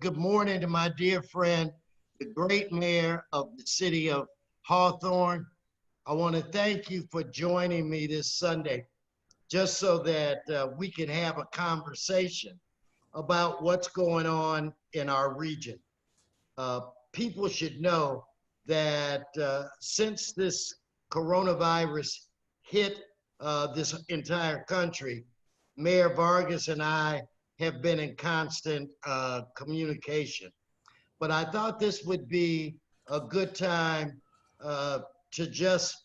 good morning to my dear friend, the great mayor of the city of Hawthorne. I want to thank you for joining me this Sunday, just so that we can have a conversation about what's going on in our region. Uh, People should know that since this coronavirus hit this entire country, Mayor Vargas and I have been in constant communication. But I thought this would be a good time to just,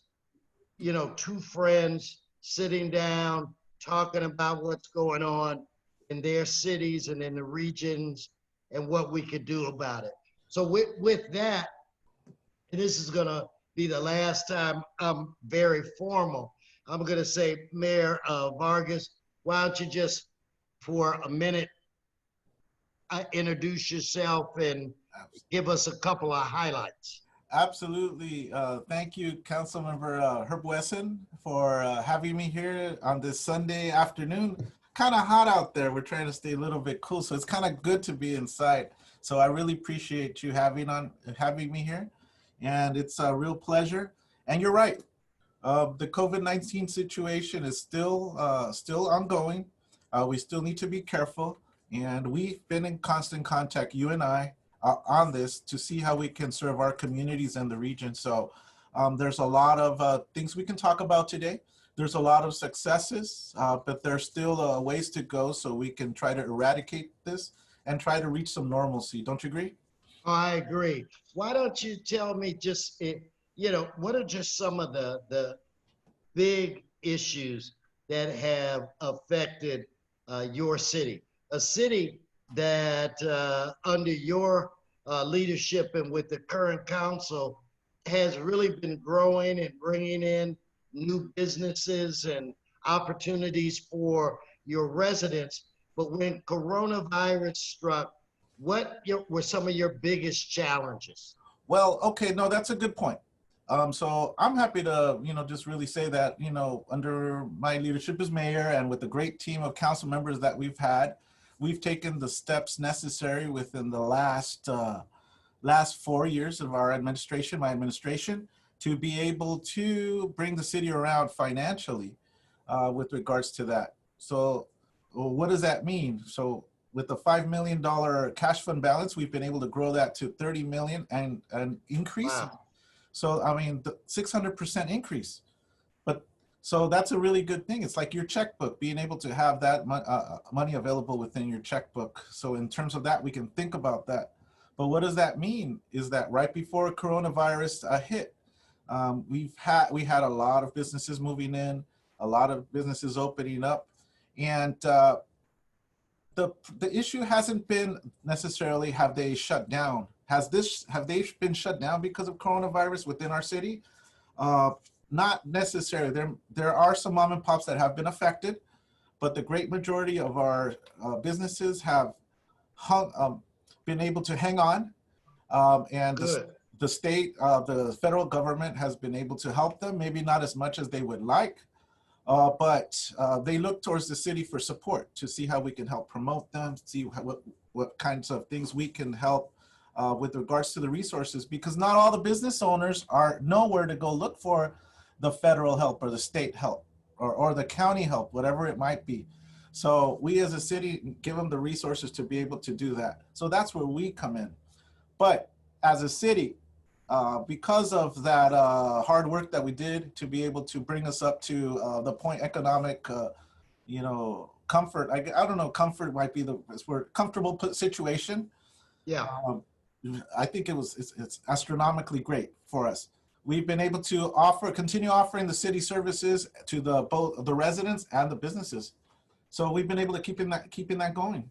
two friends sitting down, talking about what's going on in their cities and in the regions and what we could do about it. So with that, and this is gonna be the last time I'm very formal, I'm gonna say, Mayor Vargas, why don't you just for a minute introduce yourself and give us a couple of highlights. Absolutely. Thank you, Councilmember Herb Wesson, for having me here on this Sunday afternoon. Kind of hot out there. We're trying to stay a little bit cool, so it's kind of good to be inside. So I really appreciate you having me here, and it's a real pleasure. And you're right. The COVID-19 situation is still ongoing. We still need to be careful, and we've been in constant contact, you and I, on this to see how we can serve our communities and the region. So there's a lot of things we can talk about today. There's a lot of successes, but there's still ways to go so we can try to eradicate this and try to reach some normalcy. Don't you agree? I agree. Why don't you tell me just, what are just some of the big issues that have affected your city? A city that under your leadership and with the current council has really been growing and bringing in new businesses and opportunities for your residents. But when coronavirus struck, what were some of your biggest challenges? Well, okay, no, that's a good point. So I'm happy to, just really say that, under my leadership as mayor and with the great team of council members that we've had, we've taken the steps necessary within the last 4 years of our administration, my administration, to be able to bring the city around financially with regards to that. So what does that mean? So with the $5 million cash fund balance, we've been able to grow that to 30 million and increase. Wow. So, I mean, the 600% increase. But so that's a really good thing. It's like your checkbook, being able to have that money available within your checkbook. So in terms of that, we can think about that. But what does that mean is that right before coronavirus hit, we had a lot of businesses moving in, a lot of businesses opening up. And the issue hasn't been necessarily have they shut down. Have they been shut down because of coronavirus within our city? Not necessarily. There are some mom and pops that have been affected, but the great majority of our businesses have been able to hang on, and the state, the federal government has been able to help them. Maybe not as much as they would like, but they look towards the city for support to see how we can help promote them, see what kinds of things we can help with regards to the resources, because not all the business owners know where to go look for the federal help or the state help or the county help, whatever it might be. So we as a city give them the resources to be able to do that. So that's where we come in. But as a city, because of that hard work that we did to be able to bring us up to the point economic, comfort, I don't know, comfort might be the word, comfortable situation. Yeah. I think it's astronomically great for us. We've been able to continue offering the city services to both the residents and the businesses. So we've been able to keeping that going.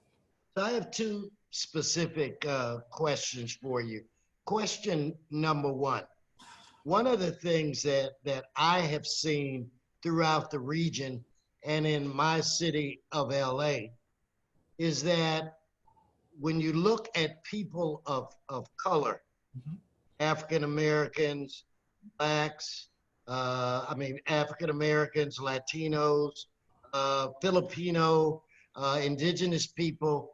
So I have two specific questions for you. Question number one of the things that I have seen throughout the region and in my city of LA is that when you look at people of color, Mm-hmm. African Americans, Blacks, African Americans, Latinos, Filipino, indigenous people,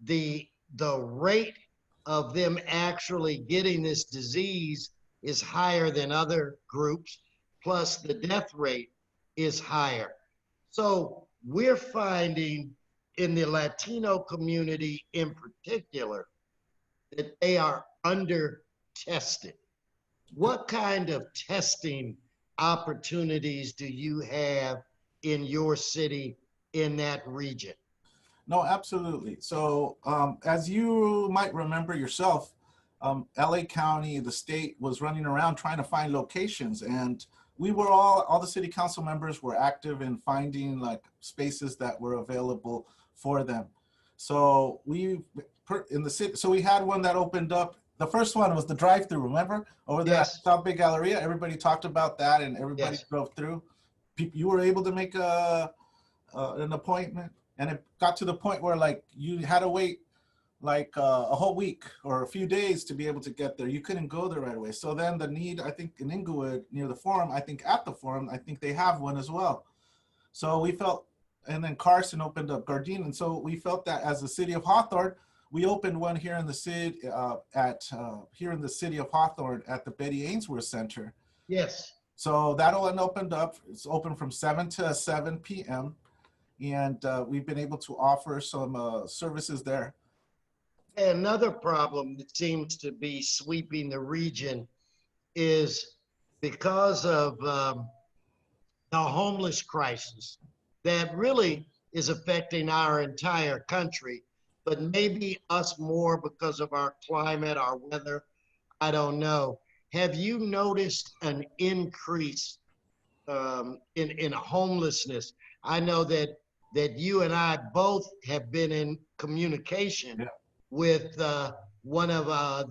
the the rate of them actually getting this disease is higher than other groups, plus the death rate is higher. So we're finding in the Latino community in particular that they are under tested. What kind of testing opportunities do you have in your city in that region? No, absolutely. So as you might remember yourself, LA County, the state was running around trying to find locations, and we were all the city council members were active in finding like spaces that were available for them. So in the city, so we had one that opened up. The first one was the drive-through, remember? Over there at Yes. South Bay Galleria, everybody talked about that and everybody Yes. drove through. You were able to make an appointment, and it got to the point where like you had to wait like a whole week or a few days to be able to get there. You couldn't go there right away. So then the need, I think in Inglewood near the Forum, I think at the Forum, I think they have one as well. So we felt, and then Carson opened up Gardena. And so we felt that as the city of Hawthorne, we opened one here in the city here in the city of Hawthorne at the Betty Ainsworth Center. Yes. So that one opened up. It's open from 7 to 7 p.m. And we've been able to offer some services there. Another problem that seems to be sweeping the region is because of the homeless crisis that really is affecting our entire country, but maybe us more because of our climate, our weather. I don't know. Have you noticed an increase in homelessness? I know that you and I both have been in communication. Yeah. With one of I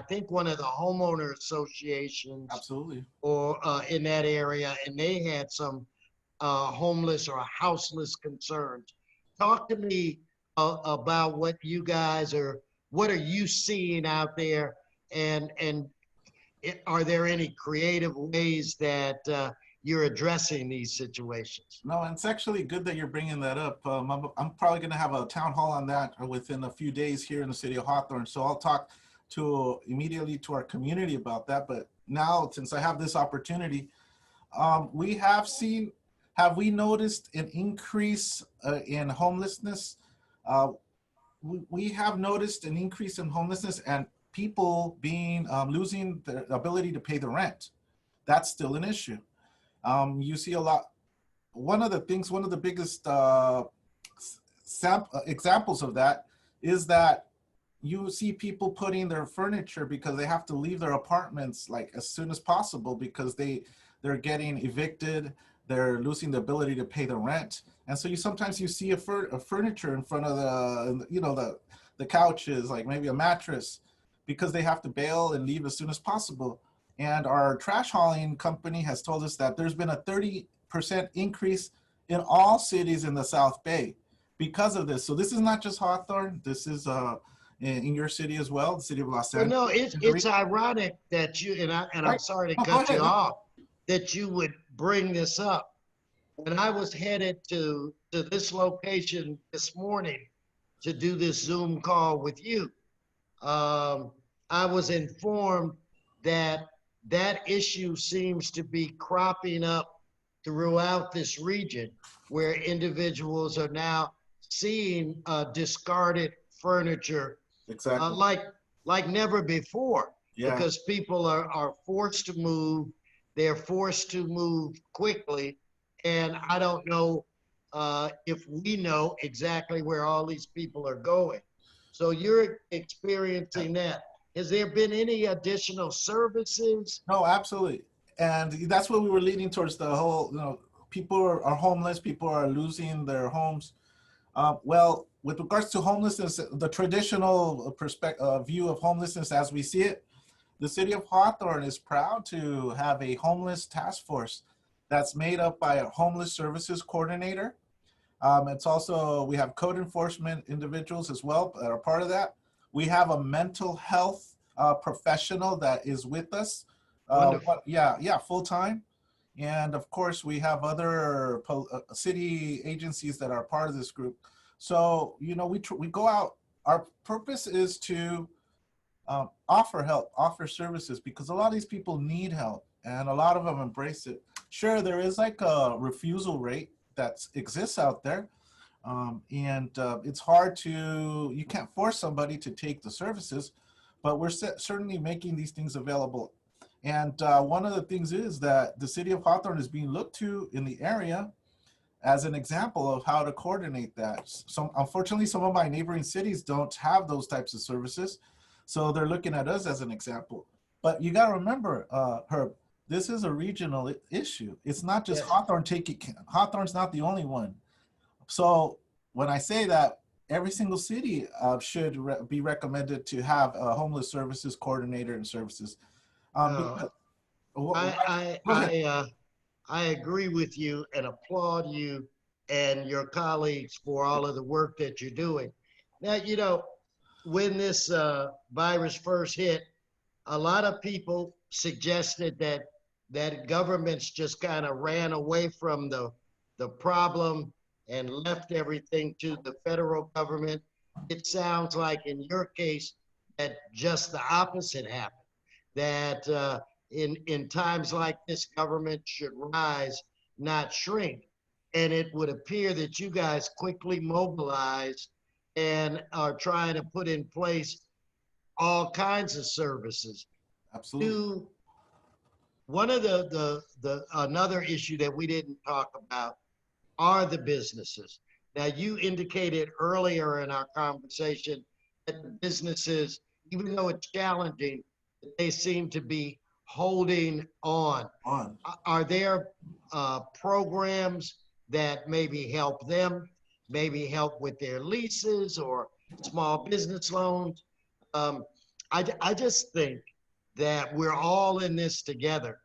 think one of the homeowner associations. Absolutely. Or in that area, and they had some homeless or houseless concerns. Talk to me about what you guys what are you seeing out there, and are there any creative ways that you're addressing these situations? No, and it's actually good that you're bringing that up. I'm probably going to have a town hall on that within a few days here in the city of Hawthorne. So I'll talk immediately to our community about that. But now, since I have this opportunity, have we noticed an increase in homelessness? We have noticed an increase in homelessness and people losing their ability to pay the rent. That's still an issue. You see a lot. One of the biggest examples of that is that you see people putting their furniture because they have to leave their apartments like as soon as possible because they're getting evicted, they're losing the ability to pay the rent, and so sometimes you see a furniture in front of the couches, like maybe a mattress, because they have to bail and leave as soon as possible. And our trash hauling company has told us that there's been a 30% increase in all cities in the South Bay because of this. So this is not just Hawthorne. This is in your city as well, the city of Los Well, Angeles. no, it's ironic that you I'm Right. sorry to No, go cut you ahead. off, that you would bring this up. When I was headed to this location this morning to do this Zoom call with you, I was informed that issue seems to be cropping up throughout this region, where individuals are now seeing discarded furniture Exactly. like never before. Yeah. Because people are forced to move. They're forced to move quickly. And I don't know if we know exactly where all these people are going. So you're experiencing that. Has there been any additional services? No, absolutely. And that's what we were leading towards, the whole, people are homeless, people are losing their homes. Well, with regards to homelessness, the traditional view of homelessness as we see it, the city of Hawthorne is proud to have a homeless task force that's made up by a homeless services coordinator. It's also, we have code enforcement individuals as well that are part of that. We have a mental health professional that is with us. Full time. And of course, we have other city agencies that are part of this group. So, we go out our purpose is to offer help, offer services, because a lot of these people need help and a lot of them embrace it. Sure, there is like a refusal rate that exists out there. It's hard to, you can't force somebody to take the services, but we're certainly making these things available. And one of the things is that the city of Hawthorne is being looked to in the area as an example of how to coordinate that. So unfortunately, some of my neighboring cities don't have those types of services. So they're looking at us as an example. But you got to remember, Herb, this is a regional issue. It's not just Hawthorne Hawthorne's not the only one. So when I say that, every single city should be recommended to have a homeless services coordinator and services. I agree with you and applaud you and your colleagues for all of the work that you're doing. Now, you know, when this virus first hit, a lot of people suggested that governments just kind of ran away from the problem and left everything to the federal government. It sounds like in your case that just the opposite happened, that in times like this, government should rise, not shrink. And it would appear that you guys quickly mobilized and are trying to put in place all kinds of services. Absolutely. One of another issue that we didn't talk about are the businesses. Now, you indicated earlier in our conversation that the businesses, even though it's challenging, they seem to be holding on. Are there programs that maybe help them, maybe help with their leases or small business loans? I just think that we're all in this together,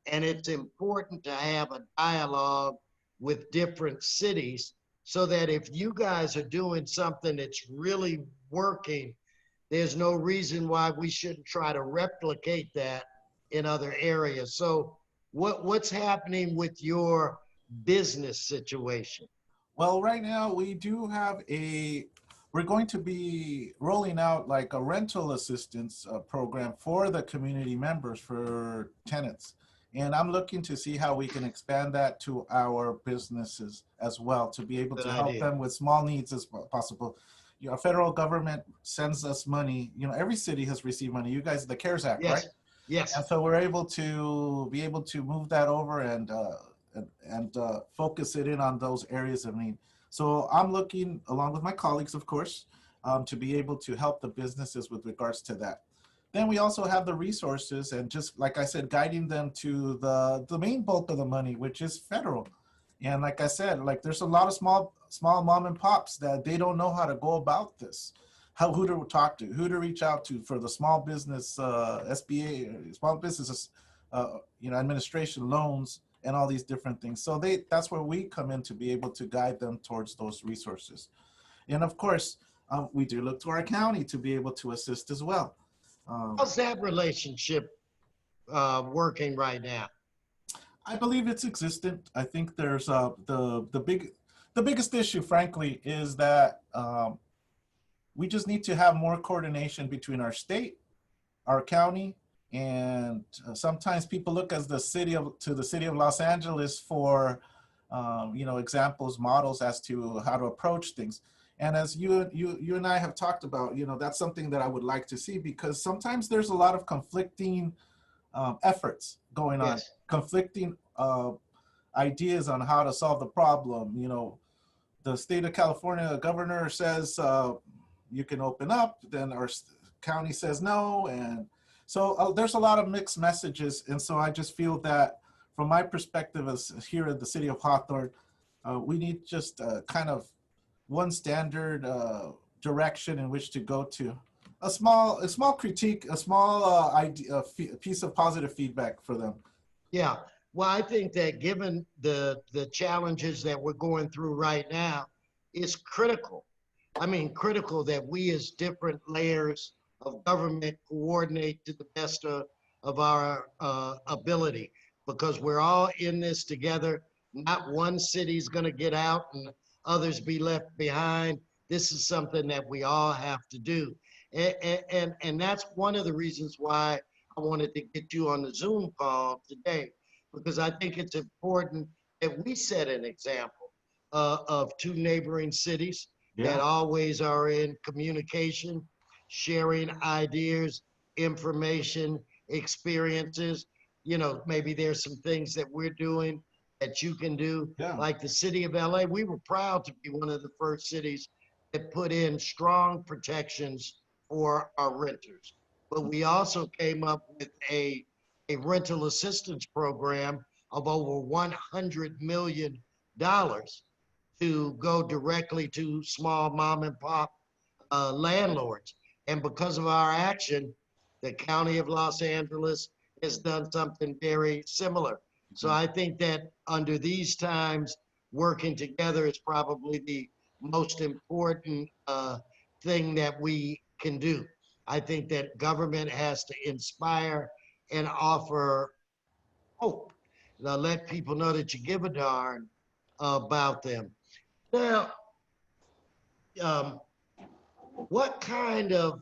and it's important to have a dialogue with different cities so that if you guys are doing something that's really working, there's no reason why we shouldn't try to replicate that in other areas. So what's happening with your business situation? Well, right now we do have we're going to be rolling out like a rental assistance program for the community members, for tenants. And I'm looking to see how we can expand that to our businesses as well, to be able to help them with small needs as possible. You know, federal government sends us money. You know, every city has received money. You guys, the CARES Act, right? Yes. And so we're able to move that over and focus it in on those areas of need. So I'm looking, along with my colleagues, of course, to be able to help the businesses with regards to that. Then we also have the resources, and just like I said, guiding them to the main bulk of the money, which is federal. And like I said, like there's a lot of small mom and pops that they don't know how to go about this, who to talk to, who to reach out to for the small business SBA, small businesses, administration loans, and all these different things. So that's where we come in to be able to guide them towards those resources. And of course, we do look to our county to be able to assist as well. How's that relationship working right now? I believe it's existent. I think there's the biggest issue, frankly, is that we just need to have more coordination between our state, our county, and sometimes people look to the city of Los Angeles for examples, models as to how to approach things. And as you and I have talked about, that's something that I would like to see, because sometimes there's a lot of conflicting efforts going on, conflicting ideas on how to solve the problem. The state of California governor says you can open up, then our county says no, and so there's a lot of mixed messages. And so I just feel that from my perspective as here at the city of Hawthorne, we need just kind of one standard direction in which to go to. A small critique, a small piece of positive feedback for them. Yeah, well, I think that given the challenges that we're going through right now, it's critical. I mean, critical that we as different layers of government coordinate to the best of our ability, because we're all in this together. Not one city's gonna get out and others be left behind. this is something that we all have to do. And that's one of the reasons why I wanted to get you on the Zoom call today, because I think it's important that we set an example of two neighboring cities that Yeah. always are in communication, sharing ideas, information, experiences. You know, maybe there's some things that we're doing that you can do. Yeah. Like the city of LA, we were proud to be one of the first cities that put in strong protections for our renters. But we also came up with a rental assistance program of over $100 million to go directly to small mom and pop landlords. And because of our action, the County of Los Angeles has done something very similar. So I think that under these times, working together is probably the most important thing that we can do. I think that government has to inspire and offer hope. Now, let people know that you give a darn about them. Now, um, what kind of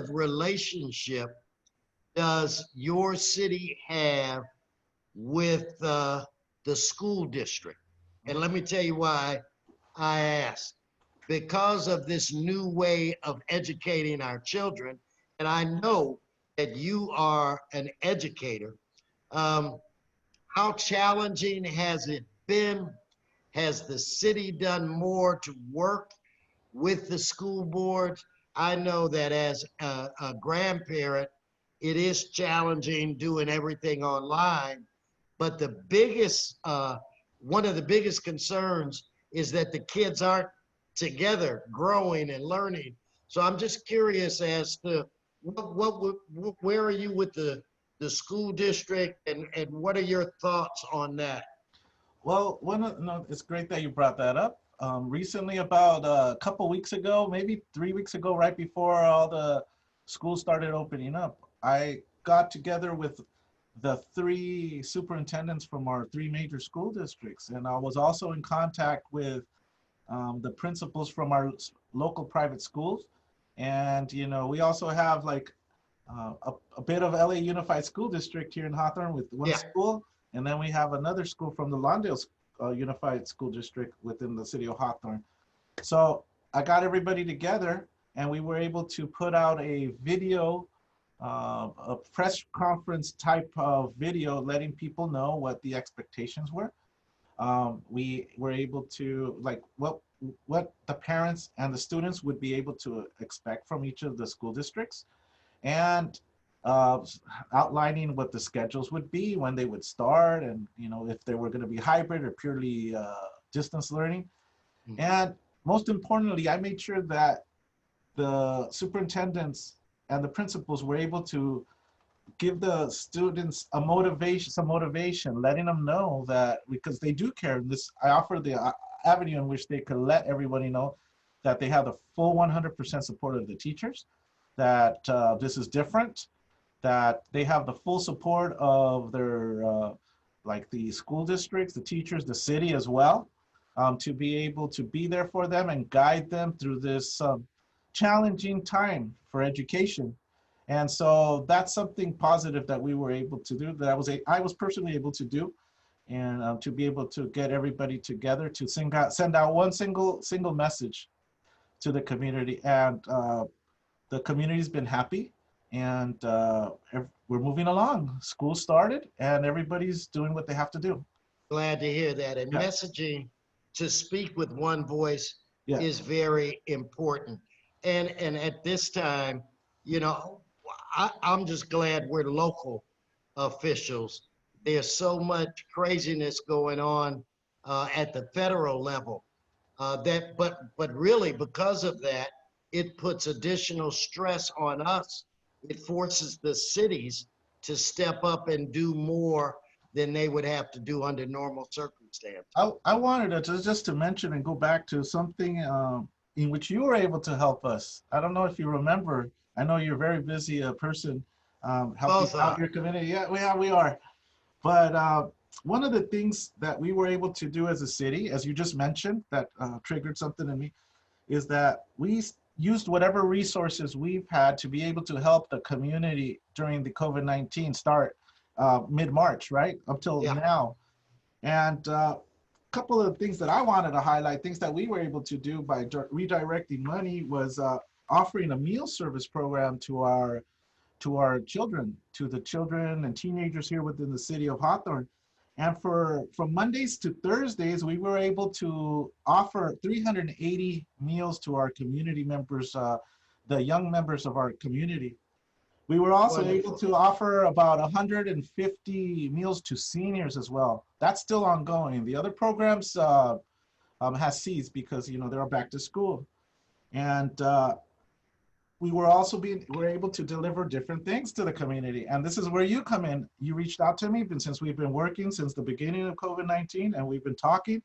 relationship does your city have with the school district? And let me tell you why I asked. Because of this new way of educating our children, and I know that you are an educator, um, how challenging has it been? Has the city done more to work with the school boards? I know that as a grandparent, it is challenging doing everything online, but one of the biggest concerns is that the kids aren't together growing and learning. So I'm just curious as to where are you with the school district, and what are your thoughts on that? Well, no, it's great that you brought that up. Recently, about a couple weeks ago, maybe 3 weeks ago, right before all the schools started opening up, I got together with the three superintendents from our three major school districts. And I was also in contact with the principals from our local private schools. And, you know, we also have like a bit of LA Unified School District here in Hawthorne with one Yeah. school. And then we have another school from the Lawndale Unified School District within the city of Hawthorne. So I got everybody together and we were able to put out a video, a press conference type of video letting people know what the expectations were. We were able to like what the parents and the students would be able to expect from each of the school districts, and outlining what the schedules would be, when they would start, and you know if they were going to be hybrid or purely distance learning. And most importantly, I made sure that the superintendents and the principals were able to give the students a motivation, some motivation, letting them know that because they do care. This I offer the avenue in which they could let everybody know that they have the full 100% support of the teachers, that this is different, that they have the full support of their like the school districts, the teachers, the city as well, to be able to be there for them and guide them through this challenging time for education. And so that's something positive that we were able to do, that I was personally able to do, and to be able to get everybody together to send out one single message to the community. And the community's been happy, and we're moving along. School started and everybody's doing what they have to do. Glad to hear that. And Yeah. messaging to speak with one voice Yeah. is very important. And at this time, you know, I'm just glad we're local officials. There's so much craziness going on at the federal level but really because of that, it puts additional stress on us. It forces the cities to step up and do more than they would have to do under normal circumstances. I wanted to just to mention and go back to something in which you were able to help us. I don't know if you remember. I know you're a very busy person helping Both out are. your community. Yeah, we are. But one of the things that we were able to do as a city, as you just mentioned, that triggered something in me, is that we used whatever resources we've had to be able to help the community during the COVID-19 start mid-March, right? Up till Yeah. now. And a couple of things that I wanted to highlight, things that we were able to do by redirecting money was offering a meal service program to our children, to the children and teenagers here within the city of Hawthorne. And from Mondays to Thursdays, we were able to offer 380 meals to our community members, the young members of our community. We were also able to offer about 150 meals to seniors as well. That's still ongoing. The other programs has ceased because they're back to school. And we're able to deliver different things to the community. And this is where you come in. You reached out to me, since we've been working since the beginning of COVID-19 and we've been talking.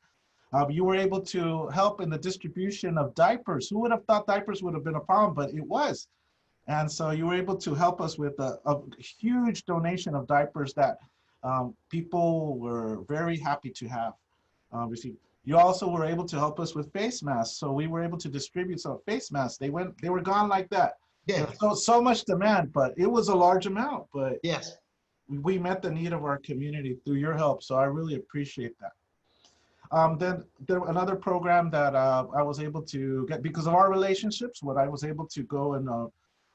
You were able to help in the distribution of diapers. Who would have thought diapers would have been a problem, but it was. And so you were able to help us with a huge donation of diapers that people were very happy to have received. You also were able to help us with face masks. So we were able to distribute some face masks. They were gone like that. Yeah. So much demand, but it was a large amount. But Yes. we met the need of our community through your help. So I really appreciate that. Then another program that I was able to get because of our relationships, what I was able to go and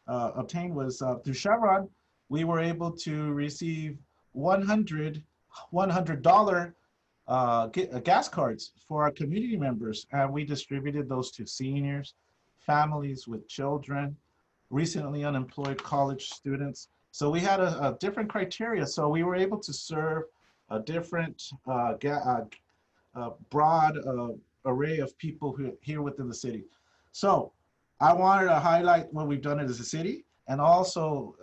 obtain was through Chevron. We were able to receive $100 gas cards for our community members, and we distributed those to seniors, families with children, recently unemployed college students. So we had a different criteria. So we were able to serve a different broad array of people here within the city. So I wanted to highlight what we've done as a city, and also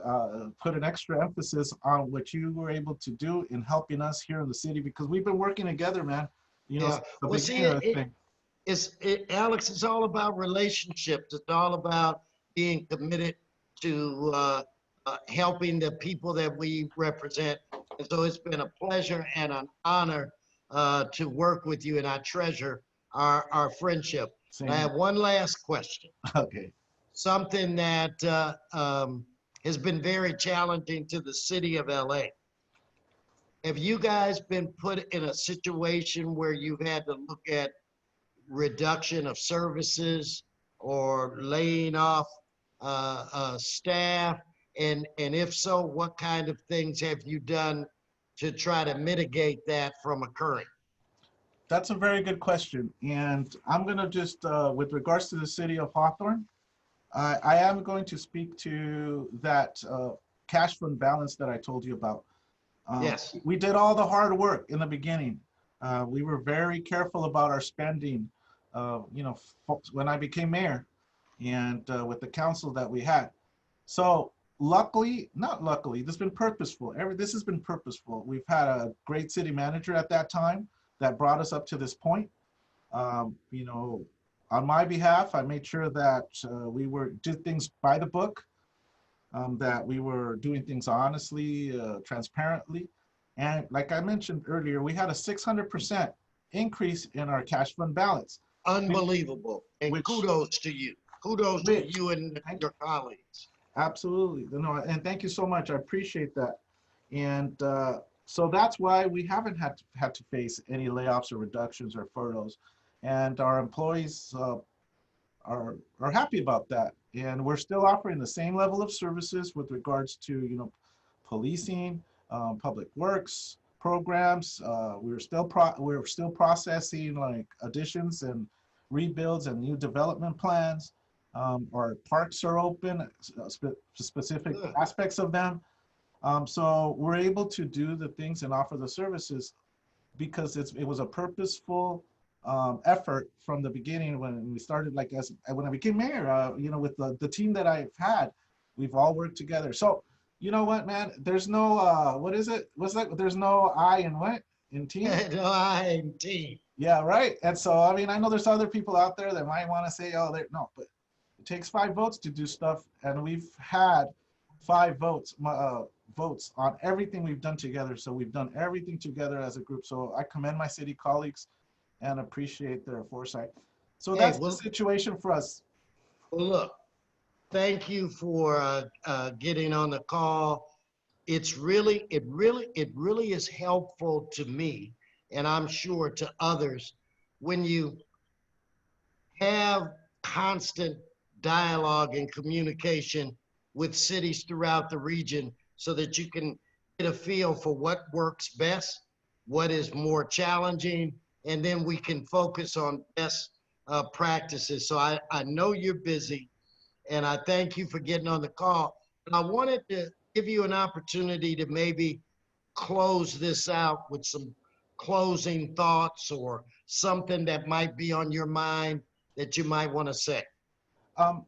put an extra emphasis on what you were able to do in helping us here in the city, because we've been working together, man. Yeah. Well, see, Alex, it's all about relationships. It's all about being committed to helping the people that we represent. And so it's been a pleasure and an honor to work with you, and I treasure our friendship. I have one last question. Okay. Something that has been very challenging to the city of LA. Have you guys been put in a situation where you've had to look at reduction of services or laying off staff? And if so, what kind of things have you done to try to mitigate that from occurring? That's a very good question. And I'm going to just, with regards to the city of Hawthorne, I am going to speak to that cash fund balance that I told you about. Yes. We did all the hard work in the beginning. We were very careful about our spending, when I became mayor and with the council that we had. So luckily, not luckily, this has been purposeful. This has been purposeful. We've had a great city manager at that time that brought us up to this point. On my behalf, I made sure that we did things by the book, that we were doing things honestly, transparently. And like I mentioned earlier, we had a 600% increase in our cash fund balance. Unbelievable. And kudos to you. Kudos to you and your colleagues. Absolutely. No, and thank you so much. I appreciate that. And so that's why we haven't had to face any layoffs or reductions or furloughs. And our employees are happy about that. And we're still offering the same level of services with regards to, policing, public works programs. We're still processing like additions and rebuilds and new development plans. Our parks are open, specific aspects of them. So we're able to do the things and offer the services because it was a purposeful effort from the beginning when we started, when I became mayor, with the team that I've had, we've all worked together. So, you know what, man, there's no, what is it? What's that? There's no I in what? In team? No I in team. Yeah, right. And so, I mean, I know there's other people out there that might want to say, oh, no, but it takes 5 votes to do stuff. And we've had 5 votes votes on everything we've done together. So we've done everything together as a group. So I commend my city colleagues and appreciate their foresight. So Hey, that's the situation for us. well, look, thank you for getting on the call. It really is helpful to me, and I'm sure to others, when you have constant dialogue and communication with cities throughout the region so that you can get a feel for what works best, what is more challenging, and then we can focus on best practices. So I know you're busy, and I thank you for getting on the call. And I wanted to give you an opportunity to maybe close this out with some closing thoughts or something that might be on your mind that you might want to say. Um,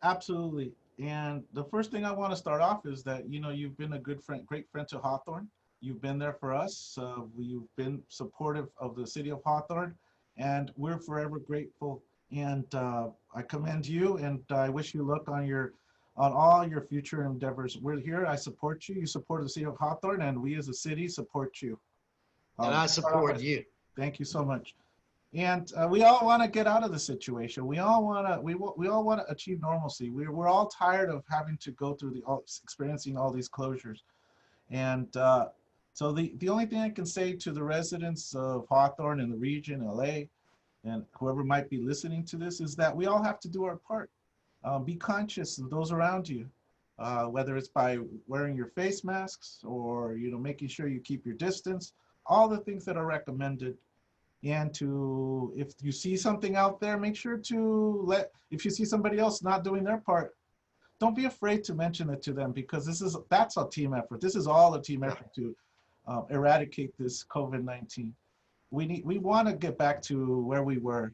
Absolutely. And the first thing I want to start off is that, you know, you've been a good friend, great friend to Hawthorne. You've been there for us. You've been supportive of the city of Hawthorne, and we're forever grateful. And I commend you, and I wish you luck on all your future endeavors. We're here. I support you. You support the city of Hawthorne, and we as a city support you. And I support you. Thank you so much. And we all want to get out of the situation. We all want to. We all want to achieve normalcy. We're all tired of having to go through experiencing all these closures. And so the only thing I can say to the residents of Hawthorne and the region, LA, and whoever might be listening to this is that we all have to do our part. Be conscious of those around you, whether it's by wearing your face masks or making sure you keep your distance. All the things that are recommended. And if you see something out there, make sure to if you see somebody else not doing their part, don't be afraid to mention it to them, because that's a team effort. This is all a team effort to eradicate this COVID-19. We want to get back to where we were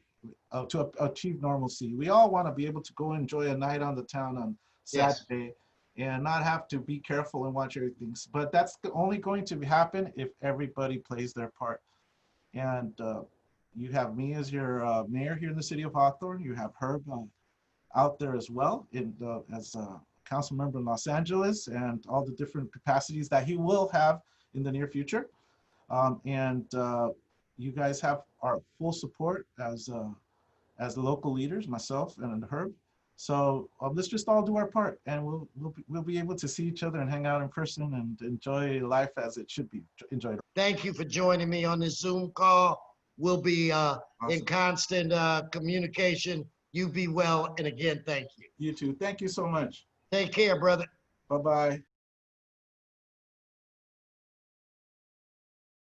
to achieve normalcy. We all want to be able to go enjoy a night on the town on Saturday and not have to be careful and watch everything. But that's only going to happen if everybody plays their part. And you have me as your mayor here in the city of Hawthorne. You have Herb out there as well as a council member in Los Angeles, and all the different capacities that he will have in the near future. And you guys have our full support as the local leaders, myself and Herb. So let's just all do our part, and we'll be able to see each other and hang out in person and enjoy life as it should be enjoyed. Thank you for joining me on this Zoom call. We'll be in constant communication. You be well, and again, thank you. You too. Thank you so much. Take care, brother. Bye-bye.